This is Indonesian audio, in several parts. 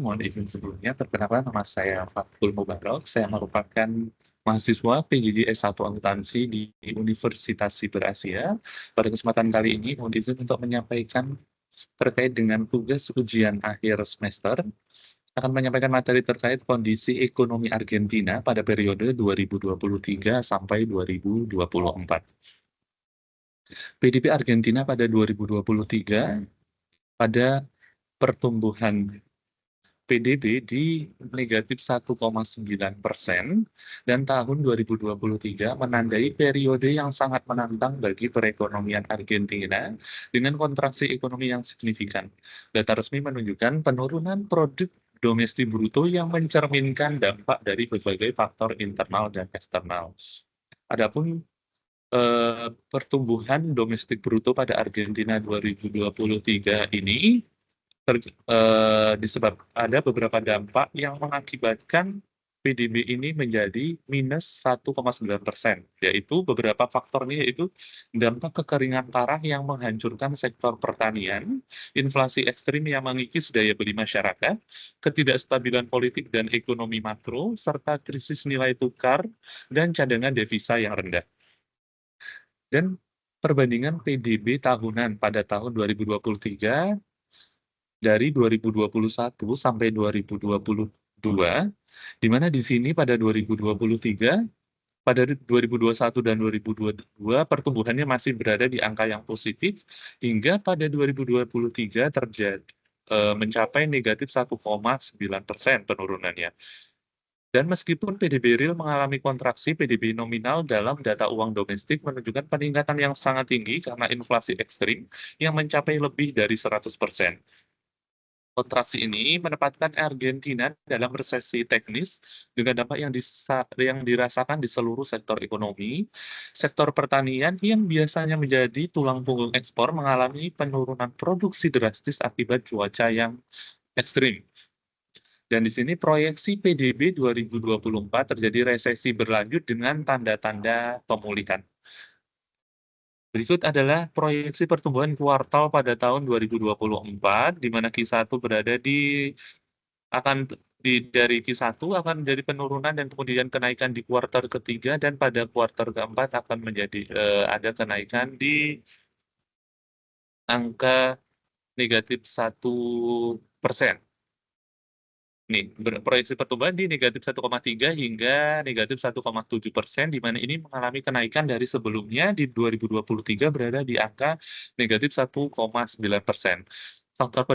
mohon izin sebelumnya, perkenalkan nama saya Fathul Mubarak. Saya merupakan mahasiswa PJJ S1 Akuntansi di Universitas Siber Asia. Pada kesempatan kali ini, mohon izin untuk menyampaikan terkait dengan tugas ujian akhir semester, akan menyampaikan materi terkait kondisi ekonomi Argentina pada periode 2023 sampai 2024. PDB Argentina pada 2023 pada pertumbuhan PDB di negatif 1,9% dan tahun 2023 menandai periode yang sangat menantang bagi perekonomian Argentina dengan kontraksi ekonomi yang signifikan. Data resmi menunjukkan penurunan produk domestik bruto yang mencerminkan dampak dari berbagai faktor internal dan eksternal. Adapun pertumbuhan domestik bruto pada Argentina 2023 ini disebab ada beberapa dampak yang mengakibatkan PDB ini menjadi minus 1,9%, yaitu beberapa faktornya, yaitu dampak kekeringan parah yang menghancurkan sektor pertanian, inflasi ekstrim yang mengikis daya beli masyarakat, ketidakstabilan politik dan ekonomi makro, serta krisis nilai tukar dan cadangan devisa yang rendah. Dan perbandingan PDB tahunan pada tahun 2023 dari 2021 sampai 2022, di mana di sini pada 2023, pada 2021 dan 2022 pertumbuhannya masih berada di angka yang positif, hingga pada 2023 mencapai negatif 1,9% penurunannya. Dan meskipun PDB real mengalami kontraksi, PDB nominal dalam data uang domestik menunjukkan peningkatan yang sangat tinggi karena inflasi ekstrim yang mencapai lebih dari 100%. Kontraksi ini menempatkan Argentina dalam resesi teknis dengan dampak yang dirasakan di seluruh sektor ekonomi. Sektor pertanian yang biasanya menjadi tulang punggung ekspor mengalami penurunan produksi drastis akibat cuaca yang ekstrim. Dan di sini proyeksi PDB 2024 terjadi resesi berlanjut dengan tanda-tanda pemulihan. Berikut adalah proyeksi pertumbuhan kuartal pada tahun 2024, di mana Q1 berada dari Q1 akan menjadi penurunan dan kemudian kenaikan di kuartal ketiga, dan pada kuartal keempat akan menjadi ada kenaikan di angka negatif 1%. Nih, proyeksi pertumbuhan di negatif 1,3 hingga negatif 1,7%, di mana ini mengalami kenaikan dari sebelumnya di 2023 berada di angka negatif 1,9%. Faktor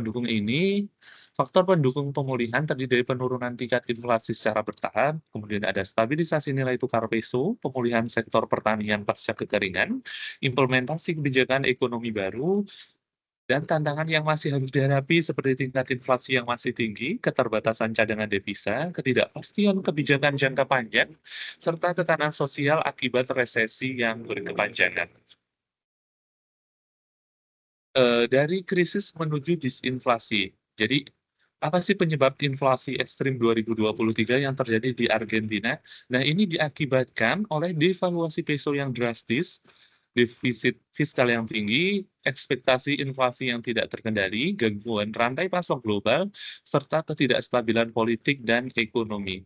pendukung pemulihan terdiri dari penurunan tingkat inflasi secara bertahap, kemudian ada stabilisasi nilai tukar peso, pemulihan sektor pertanian pasca kekeringan, implementasi kebijakan ekonomi baru, dan tantangan yang masih harus dihadapi seperti tingkat inflasi yang masih tinggi, keterbatasan cadangan devisa, ketidakpastian kebijakan jangka panjang, serta tekanan sosial akibat resesi yang berkepanjangan. Dari krisis menuju disinflasi. Jadi, apa sih penyebab inflasi ekstrim 2023 yang terjadi di Argentina? Nah, ini diakibatkan oleh devaluasi peso yang drastis, defisit fiskal yang tinggi, ekspektasi inflasi yang tidak terkendali, gangguan rantai pasok global, serta ketidakstabilan politik dan ekonomi.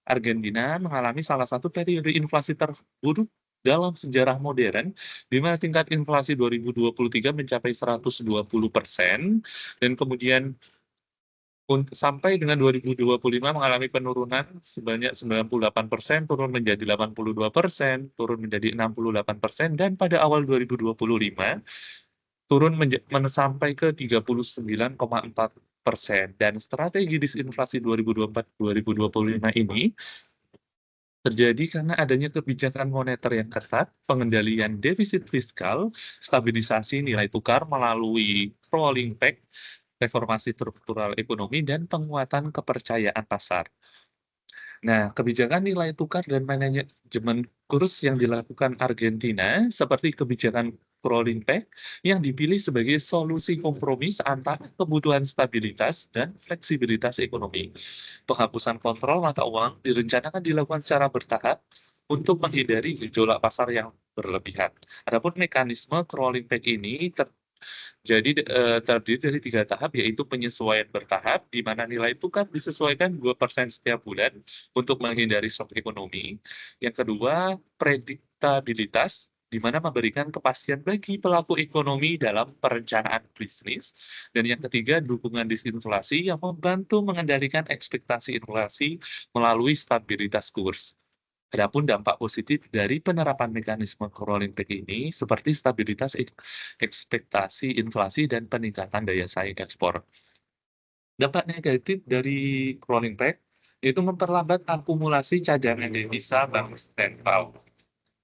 Argentina mengalami salah satu periode inflasi terburuk dalam sejarah modern, di mana tingkat inflasi 2023 mencapai 120%, dan kemudian sampai dengan 2025 mengalami penurunan sebanyak 98%, turun menjadi 82%, turun menjadi 68%, dan pada awal 2025 turun sampai ke 39,4%. Dan strategi disinflasi 2024-2025 ini terjadi karena adanya kebijakan moneter yang ketat, pengendalian defisit fiskal, stabilisasi nilai tukar melalui rolling peg, reformasi struktural ekonomi, dan penguatan kepercayaan pasar. Nah, kebijakan nilai tukar dan manajemen kurs yang dilakukan Argentina, seperti kebijakan rolling peg, yang dipilih sebagai solusi kompromi antara kebutuhan stabilitas dan fleksibilitas ekonomi. Penghapusan kontrol mata uang direncanakan dilakukan secara bertahap untuk menghindari gejolak pasar yang berlebihan. Adapun mekanisme rolling peg ini Jadi, terdiri dari 3 tahap, yaitu penyesuaian bertahap, di mana nilai tukar disesuaikan 2% setiap bulan untuk menghindari shock ekonomi. Yang kedua, prediktabilitas, di mana memberikan kepastian bagi pelaku ekonomi dalam perencanaan bisnis. Dan yang ketiga, dukungan disinflasi yang membantu mengendalikan ekspektasi inflasi melalui stabilitas kurs. Adapun dampak positif dari penerapan mekanisme crawling peg ini seperti stabilitas ekspektasi inflasi dan peningkatan daya saing ekspor. Dampak negatif dari crawling peg itu memperlambat akumulasi cadangan devisa bank sentral.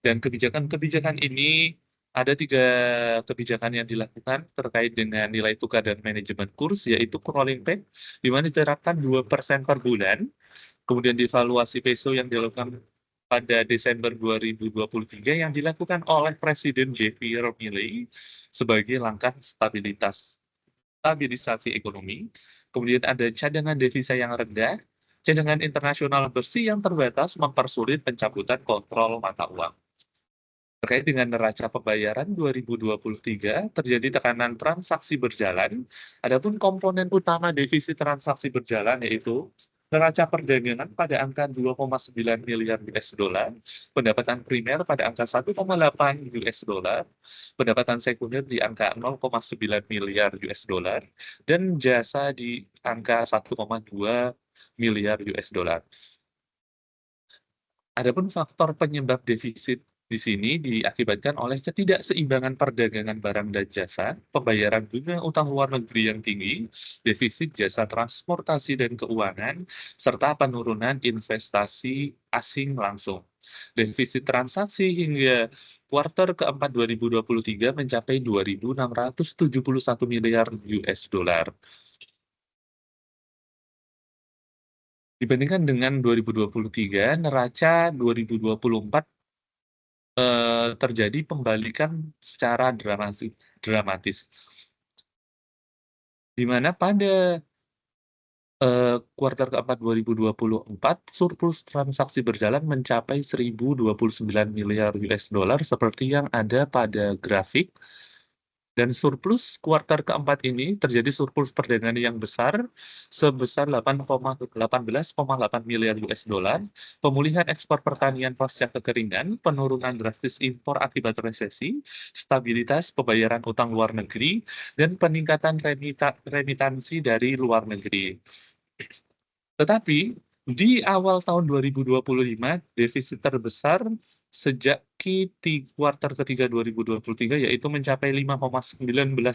Dan kebijakan-kebijakan ini ada 3 kebijakan yang dilakukan terkait dengan nilai tukar dan manajemen kurs, yaitu crawling peg, di mana diterapkan 2% per bulan. Kemudian devaluasi peso yang dilakukan pada Desember 2023 yang dilakukan oleh Presiden Javier Milei sebagai langkah stabilisasi ekonomi. Kemudian ada cadangan devisa yang rendah, cadangan internasional bersih yang terbatas mempersulit pencabutan kontrol mata uang. Terkait dengan neraca pembayaran 2023, terjadi tekanan transaksi berjalan. Adapun komponen utama defisit transaksi berjalan yaitu neraca perdagangan pada angka 2,9 miliar US dollar, pendapatan primer pada angka 1,8 US dollar, pendapatan sekunder di angka 0,9 miliar US dollar, dan jasa di angka 1,2 miliar US dollar. Adapun faktor penyebab defisit di sini diakibatkan oleh ketidakseimbangan perdagangan barang dan jasa, pembayaran bunga utang luar negeri yang tinggi, defisit jasa transportasi dan keuangan, serta penurunan investasi asing langsung. Defisit transaksi hingga kuartal keempat 2023 mencapai 2.671 miliar US dollar. Dibandingkan dengan 2023, neraca 2024 terjadi pembalikan secara dramatis. Di mana pada, kuartal keempat 2024, surplus transaksi berjalan mencapai 1.029 miliar US dollar seperti yang ada pada grafik. Dan surplus kuartal keempat ini terjadi surplus perdagangan yang besar sebesar 18,8 miliar US dollar, pemulihan ekspor pertanian pasca kekeringan, penurunan drastis impor akibat resesi, stabilitas pembayaran utang luar negeri, dan peningkatan remitansi dari luar negeri. Tetapi di awal tahun 2025, defisit terbesar sejak kuartal ketiga 2023 yaitu mencapai 5,19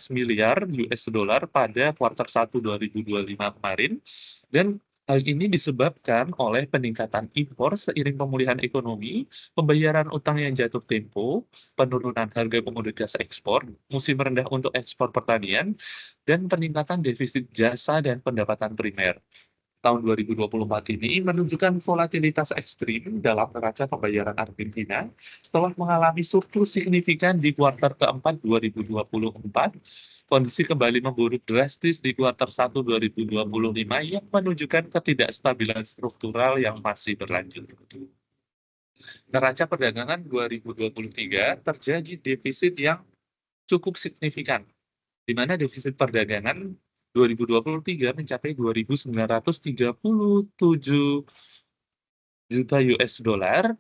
miliar US dollar pada kuartal 1 2025 kemarin, dan hal ini disebabkan oleh peningkatan impor seiring pemulihan ekonomi, pembayaran utang yang jatuh tempo, penurunan harga komoditas ekspor, musim rendah untuk ekspor pertanian, dan peningkatan defisit jasa dan pendapatan primer. Tahun 2024 ini menunjukkan volatilitas ekstrim dalam neraca pembayaran Argentina setelah mengalami surplus signifikan di kuartal keempat 2024. Kondisi kembali memburuk drastis di kuartal 1 2025 yang menunjukkan ketidakstabilan struktural yang masih berlanjut. Neraca perdagangan 2023 terjadi defisit yang cukup signifikan, di mana defisit perdagangan 2023 mencapai 2.937 juta US dollar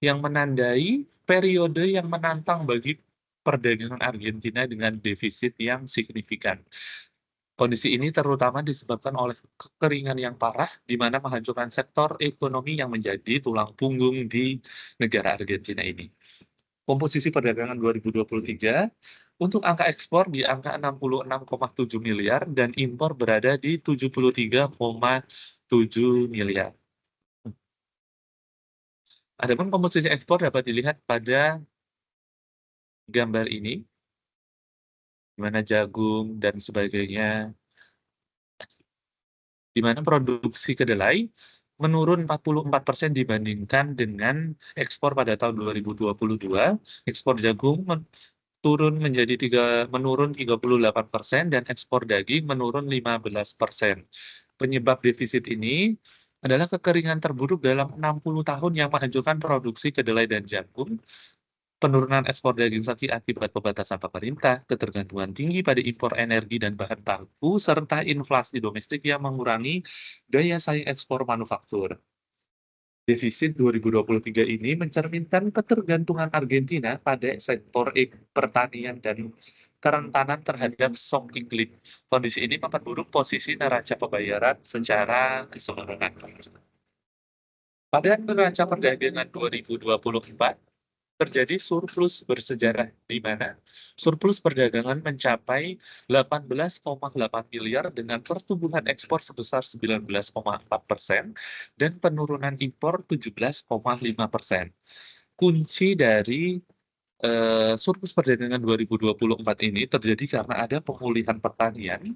yang menandai periode yang menantang bagi perdagangan Argentina dengan defisit yang signifikan. Kondisi ini terutama disebabkan oleh kekeringan yang parah, di mana menghancurkan sektor ekonomi yang menjadi tulang punggung di negara Argentina ini. Komposisi perdagangan 2023, untuk angka ekspor di angka 66,7 miliar dan impor berada di 73,7 miliar. Adapun komposisi ekspor dapat dilihat pada gambar ini, di mana jagung dan sebagainya, di mana produksi kedelai menurun 44% dibandingkan dengan ekspor pada tahun 2022, ekspor jagung menurun 38% dan ekspor daging menurun 15%. Penyebab defisit ini adalah kekeringan terburuk dalam 60 tahun yang menghancurkan produksi kedelai dan jagung, Penurunan ekspor daging sapi akibat pembatasan pemerintah, ketergantungan tinggi pada impor energi dan bahan baku, serta inflasi domestik yang mengurangi daya saing ekspor manufaktur. Defisit 2023 ini mencerminkan ketergantungan Argentina pada sektor pertanian dan kerentanan terhadap shock iklim. Kondisi ini memperburuk posisi neraca pembayaran secara keseluruhan. Pada neraca perdagangan 2024, terjadi surplus bersejarah di mana surplus perdagangan mencapai 18,8 miliar dengan pertumbuhan ekspor sebesar 19,4% dan penurunan impor 17,5%. Kunci dari surplus perdagangan 2024 ini terjadi karena ada pemulihan pertanian,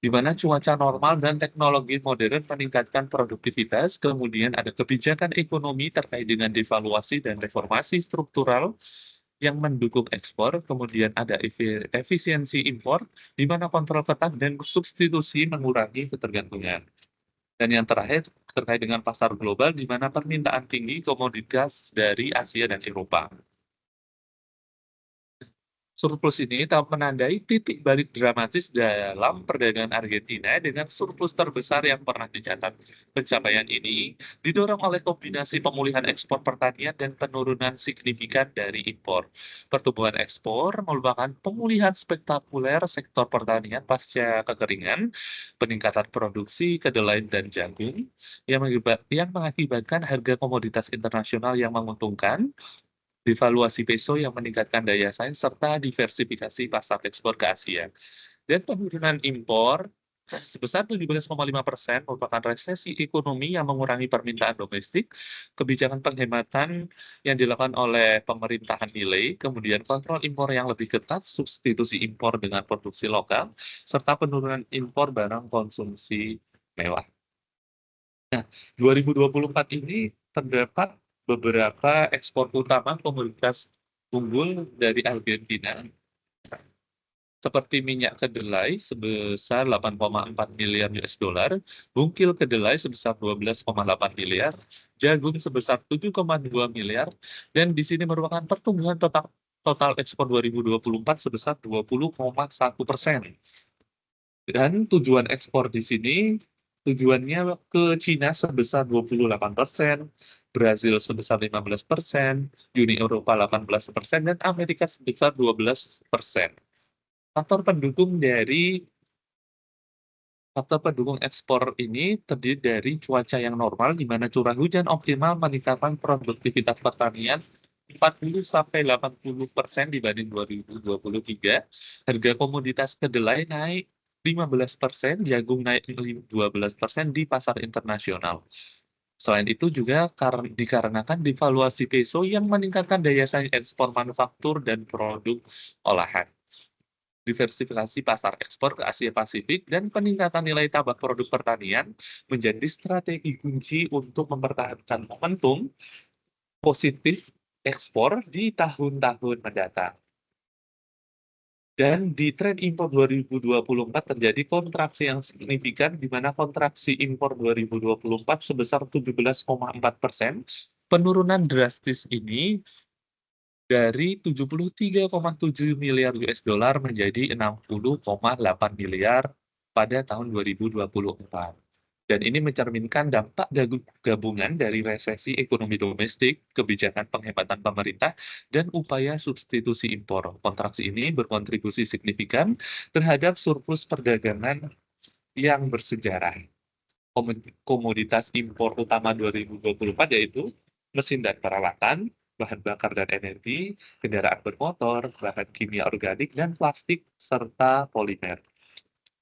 di mana cuaca normal dan teknologi modern meningkatkan produktivitas, kemudian ada kebijakan ekonomi terkait dengan devaluasi dan reformasi struktural yang mendukung ekspor, kemudian ada efisiensi impor, di mana kontrol ketat dan substitusi mengurangi ketergantungan. Dan yang terakhir, terkait dengan pasar global, di mana permintaan tinggi komoditas dari Asia dan Eropa. Surplus ini tak menandai titik balik dramatis dalam perdagangan Argentina dengan surplus terbesar yang pernah dicatat. Pencapaian ini didorong oleh kombinasi pemulihan ekspor pertanian dan penurunan signifikan dari impor. Pertumbuhan ekspor merupakan pemulihan spektakuler sektor pertanian pasca kekeringan, peningkatan produksi kedelai dan jagung yang mengakibatkan harga komoditas internasional yang menguntungkan, devaluasi peso yang meningkatkan daya saing, serta diversifikasi pasar ekspor ke Asia. Dan penurunan impor sebesar 17,5% merupakan resesi ekonomi yang mengurangi permintaan domestik, kebijakan penghematan yang dilakukan oleh pemerintahan nilai, kemudian kontrol impor yang lebih ketat, substitusi impor dengan produksi lokal, serta penurunan impor barang konsumsi mewah. 2024 ini terdapat beberapa ekspor utama komoditas unggul dari Argentina, seperti minyak kedelai sebesar 8,4 miliar US dollar, bungkil kedelai sebesar 12,8 miliar, jagung sebesar 7,2 miliar, dan di sini merupakan pertumbuhan total ekspor 2024 sebesar 20,1%. Dan tujuan ekspor di sini, tujuannya ke Cina sebesar 28%, Brazil sebesar 15%, Uni Eropa 18%, dan Amerika sebesar 12%. Faktor pendukung ekspor ini terdiri dari cuaca yang normal, di mana curah hujan optimal meningkatkan produktivitas pertanian 40-80% dibanding 2023. Harga komoditas kedelai naik 15%, jagung naik 12% di pasar internasional. Selain itu juga dikarenakan devaluasi peso yang meningkatkan daya saing ekspor manufaktur dan produk olahan. Diversifikasi pasar ekspor ke Asia Pasifik dan peningkatan nilai tambah produk pertanian menjadi strategi kunci untuk mempertahankan momentum positif ekspor di tahun-tahun mendatang. Dan di tren impor 2024 terjadi kontraksi yang signifikan, di mana kontraksi impor 2024 sebesar 17,4%. Penurunan drastis ini dari 73,7 miliar US dollar menjadi 60,8 miliar pada tahun 2024. Dan ini mencerminkan dampak gabungan dari resesi ekonomi domestik, kebijakan penghematan pemerintah, dan upaya substitusi impor. Kontraksi ini berkontribusi signifikan terhadap surplus perdagangan yang bersejarah. Komoditas impor utama 2024 yaitu mesin dan peralatan, bahan bakar dan energi, kendaraan bermotor, bahan kimia organik, dan plastik, serta polimer.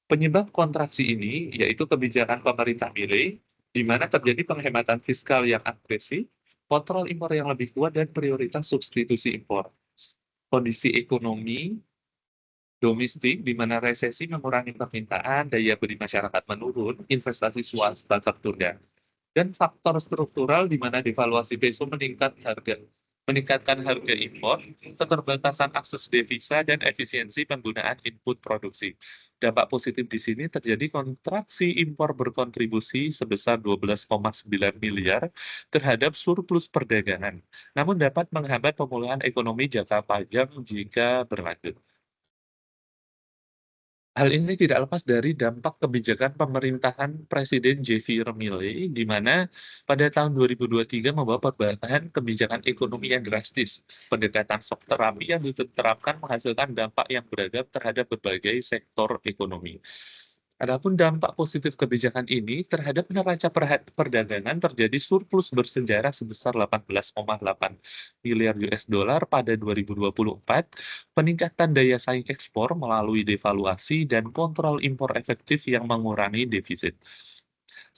Penyebab kontraksi ini yaitu kebijakan pemerintah Milei, di mana terjadi penghematan fiskal yang agresif, kontrol impor yang lebih kuat, dan prioritas substitusi impor. Kondisi ekonomi domestik, di mana resesi mengurangi permintaan, daya beli masyarakat menurun, investasi swasta tertunda. Dan faktor struktural, di mana devaluasi peso meningkat meningkatkan harga impor, keterbatasan akses devisa, dan efisiensi penggunaan input produksi. Dampak positif di sini terjadi kontraksi impor berkontribusi sebesar 12,9 miliar terhadap surplus perdagangan, namun dapat menghambat pemulihan ekonomi jangka panjang jika berlanjut. Hal ini tidak lepas dari dampak kebijakan pemerintahan Presiden Javier Milei, di mana pada tahun 2023 membawa perubahan kebijakan ekonomi yang drastis. Pendekatan shock terapi yang diterapkan menghasilkan dampak yang beragam terhadap berbagai sektor ekonomi. Adapun dampak positif kebijakan ini terhadap neraca perdagangan terjadi surplus bersejarah sebesar 18,8 miliar US dollar pada 2024, peningkatan daya saing ekspor melalui devaluasi dan kontrol impor efektif yang mengurangi defisit.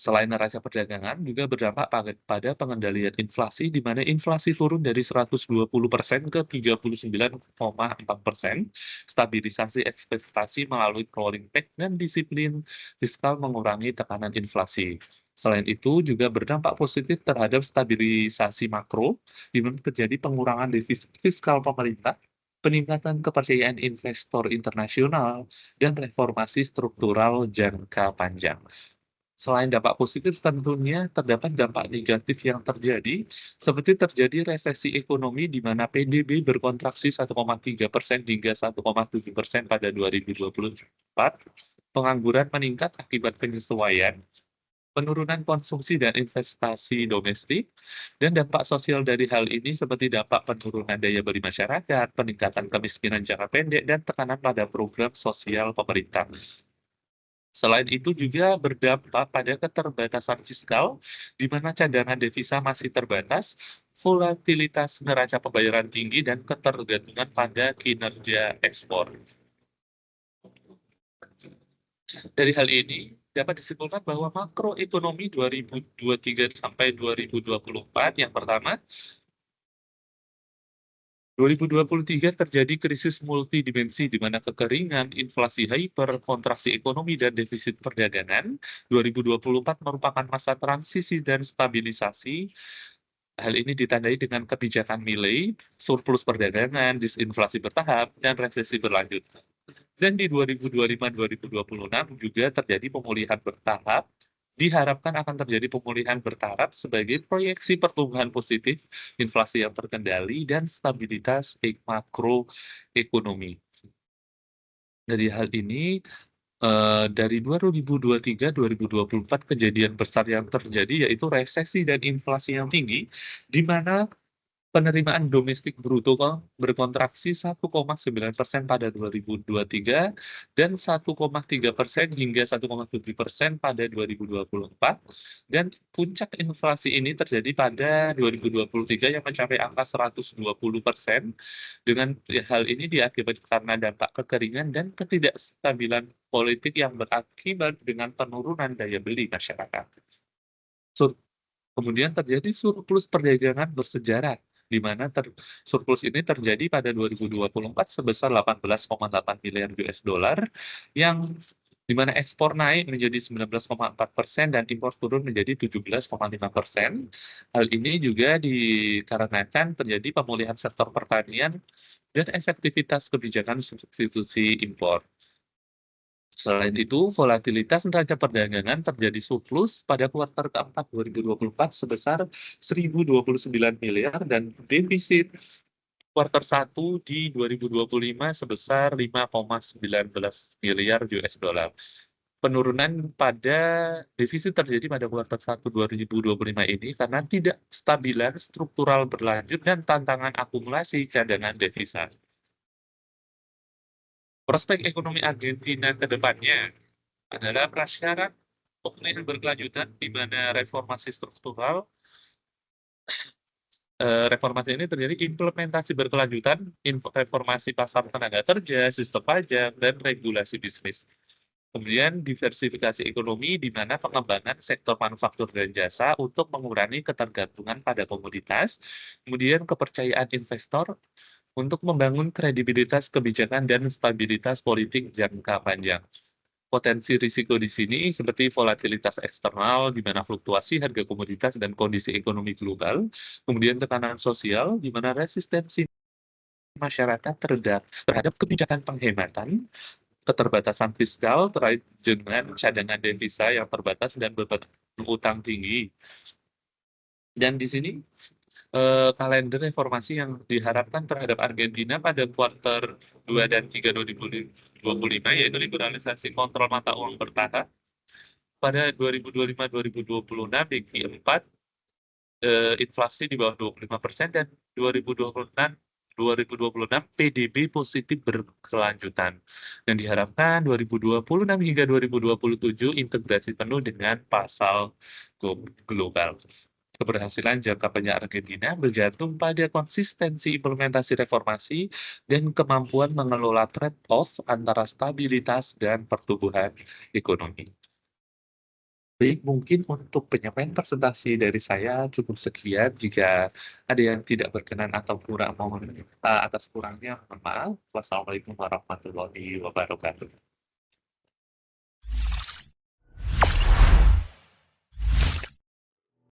Selain neraca perdagangan, juga berdampak pada pengendalian inflasi, di mana inflasi turun dari 120% ke 39,4%, stabilisasi ekspektasi melalui rolling peg, dan disiplin fiskal mengurangi tekanan inflasi. Selain itu, juga berdampak positif terhadap stabilisasi makro, di mana terjadi pengurangan defisit fiskal pemerintah, peningkatan kepercayaan investor internasional, dan reformasi struktural jangka panjang. Selain dampak positif, tentunya terdapat dampak negatif yang terjadi, seperti terjadi resesi ekonomi di mana PDB berkontraksi 1,3% hingga 1,7% pada 2024, pengangguran meningkat akibat penyesuaian, penurunan konsumsi dan investasi domestik, dan dampak sosial dari hal ini seperti dampak penurunan daya beli masyarakat, peningkatan kemiskinan jangka pendek, dan tekanan pada program sosial pemerintah. Selain itu juga berdampak pada keterbatasan fiskal, di mana cadangan devisa masih terbatas, volatilitas neraca pembayaran tinggi, dan ketergantungan pada kinerja ekspor. Dari hal ini, dapat disimpulkan bahwa makroekonomi 2023 sampai 2024 yang pertama, 2023 terjadi krisis multidimensi di mana kekeringan, inflasi hyper, kontraksi ekonomi, dan defisit perdagangan. 2024 merupakan masa transisi dan stabilisasi. Hal ini ditandai dengan kebijakan nilai, surplus perdagangan, disinflasi bertahap, dan resesi berlanjut. Dan di 2025-2026 juga terjadi pemulihan bertahap, diharapkan akan terjadi pemulihan bertahap sebagai proyeksi pertumbuhan positif, inflasi yang terkendali, dan stabilitas makroekonomi. Dari hal ini, dari 2023-2024 kejadian besar yang terjadi yaitu resesi dan inflasi yang tinggi, di mana penerimaan domestik bruto berkontraksi 1,9% pada 2023 dan 1,3% hingga 1,7% pada 2024, dan puncak inflasi ini terjadi pada 2023 yang mencapai angka 120%. Dengan hal ini diakibatkan karena dampak kekeringan dan ketidakstabilan politik yang berakibat dengan penurunan daya beli masyarakat. Sur Kemudian terjadi surplus perdagangan bersejarah, di mana surplus ini terjadi pada 2024 sebesar 18,8 miliar US dollar, yang di mana ekspor naik menjadi 19,4% dan impor turun menjadi 17,5%. Hal ini juga dikarenakan terjadi pemulihan sektor pertanian dan efektivitas kebijakan substitusi impor. Selain itu, volatilitas neraca perdagangan terjadi surplus pada kuartal keempat 2024 sebesar 1.029 miliar dan defisit kuartal 1 di 2025 sebesar 5,19 miliar US dollar. Penurunan pada defisit terjadi pada kuartal 1 2025 ini karena tidak stabilan struktural berlanjut dan tantangan akumulasi cadangan devisa. Prospek ekonomi Argentina ke depannya adalah prasyarat pemulihan berkelanjutan di mana reformasi ini terjadi implementasi berkelanjutan, reformasi pasar tenaga kerja, sistem pajak, dan regulasi bisnis. Kemudian diversifikasi ekonomi di mana pengembangan sektor manufaktur dan jasa untuk mengurangi ketergantungan pada komoditas, kemudian kepercayaan investor untuk membangun kredibilitas kebijakan dan stabilitas politik jangka panjang. Potensi risiko di sini seperti volatilitas eksternal, di mana fluktuasi harga komoditas dan kondisi ekonomi global, kemudian tekanan sosial, di mana resistensi masyarakat terhadap kebijakan penghematan, keterbatasan fiskal terkait dengan cadangan devisa yang terbatas dan beban utang tinggi. Dan di sini kalender reformasi yang diharapkan terhadap Argentina pada kuartal 2 dan 3 2025, yaitu liberalisasi kontrol mata uang bertahap pada 2025-2026 di Q4, inflasi di bawah 25% dan 2026 PDB positif berkelanjutan. Dan diharapkan 2026 hingga 2027 integrasi penuh dengan pasar global. Keberhasilan jangka panjang Argentina bergantung pada konsistensi implementasi reformasi dan kemampuan mengelola trade-off antara stabilitas dan pertumbuhan ekonomi. Baik, mungkin untuk penyampaian presentasi dari saya cukup sekian. Jika ada yang tidak berkenan atau kurang, mohon atas kurangnya mohon maaf. Wassalamualaikum warahmatullahi wabarakatuh.